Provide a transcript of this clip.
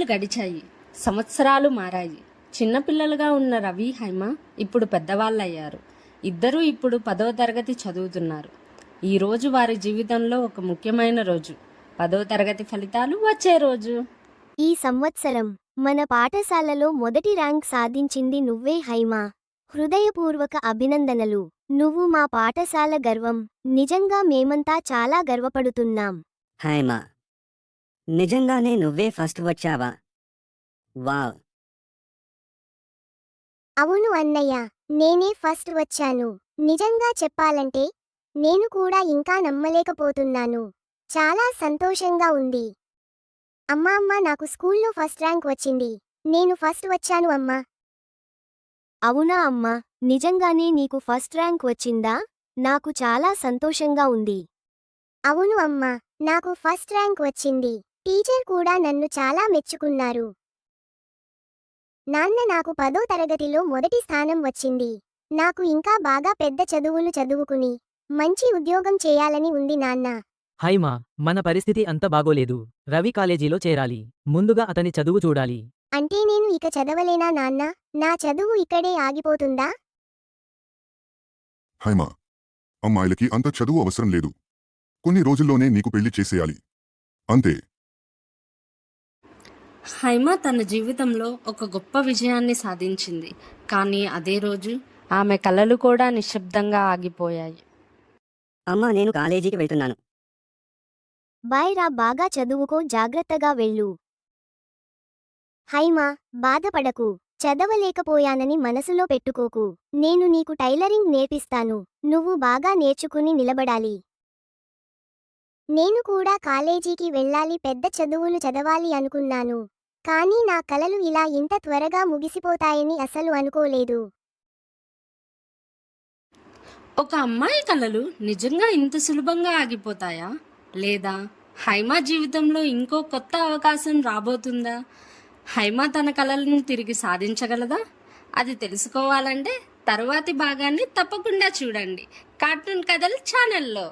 రోజులు గడిచాయి, సంవత్సరాలు మారాయి. చిన్నపిల్లలుగా ఉన్న రవి, హైమ ఇప్పుడు పెద్దవాళ్ళయ్యారు. ఇద్దరూ ఇప్పుడు 10వ తరగతి చదువుతున్నారు. ఈరోజు వారి జీవితంలో ఒక ముఖ్యమైన రోజు. 10వ తరగతి ఫలితాలు వచ్చే రోజు. ఈ సంవత్సరం మన పాఠశాలలో మొదటి ర్యాంక్ సాధించింది నువ్వే హైమా. హృదయపూర్వక అభినందనలు. నువ్వు మా పాఠశాల గర్వం. నిజంగా మేమంతా చాలా గర్వపడుతున్నాం. హైమా, నిజంగానే నువ్వే ఫస్ట్ వచ్చావా? వావ్! అవును అన్నయ్య, నేనే ఫస్ట్ వచ్చాను. నిజంగా చెప్పాలంటే నేను కూడా ఇంకా నమ్మలేకపోతున్నాను. చాలా సంతోషంగా ఉంది. అమ్మా, నాకు స్కూల్లో ఫస్ట్ ర్యాంక్ వచ్చింది. నేను ఫస్ట్ వచ్చాను అమ్మా. అవునా అమ్మా, నిజంగానే నీకు ఫస్ట్ ర్యాంక్ వచ్చిందా? నాకు చాలా సంతోషంగా ఉంది. అవును అమ్మా, నాకు ఫస్ట్ ర్యాంక్ వచ్చింది. టీచర్ కూడా నన్ను చాలా మెచ్చుకున్నారు. నాన్న, నాకు 10వ తరగతిలో మొదటి స్థానం వచ్చింది. నాకు ఇంకా బాగా పెద్ద చదువులు చదువుకుని మంచి ఉద్యోగం చేయాలని ఉంది నాన్న. హైమా, మన పరిస్థితి అంత బాగోలేదు. రవి కాలేజీలో చేరాలి. ముందుగా అతని చదువు చూడాలి. అంటే నేను ఇక చదవలేనా నాన్న? నా చదువు ఇక్కడే ఆగిపోతుందా? హైమా, అమ్మాయిలకి అంత చదువు అవసరం లేదు. కొన్ని రోజుల్లోనే నీకు పెళ్లి చేసేయాలి అంతే. హైమ తన జీవితంలో ఒక గొప్ప విజయాన్ని సాధించింది. కానీ అదే రోజు ఆమె కలలు కూడా నిశ్శబ్దంగా ఆగిపోయాయి. అమ్మా, నేను కాలేజీకి వెళ్తున్నాను. బాయ్ రా, బాగా చదువుకో, జాగ్రత్తగా వెళ్ళు. హైమా, బాధపడకు. చదవలేకపోయానని మనసులో పెట్టుకోకు. నేను నీకు టైలరింగ్ నేర్పిస్తాను. నువ్వు బాగా నేర్చుకుని నిలబడాలి. నేను కూడా కాలేజీకి వెళ్ళాలి, పెద్ద చదువులు చదవాలి అనుకున్నాను. కానీ నా కలలు ఇలా ఇంత త్వరగా ముగిసిపోతాయని అసలు అనుకోలేదు. ఒక అమ్మాయి కలలు నిజంగా ఇంత సులభంగా ఆగిపోతాయా? లేదా హైమా జీవితంలో ఇంకో కొత్త అవకాశం రాబోతుందా? హైమా తన కలలను తిరిగి సాధించగలదా? అది తెలుసుకోవాలంటే తరువాతి భాగాన్ని తప్పకుండా చూడండి కార్టూన్ కథలు ఛానల్లో.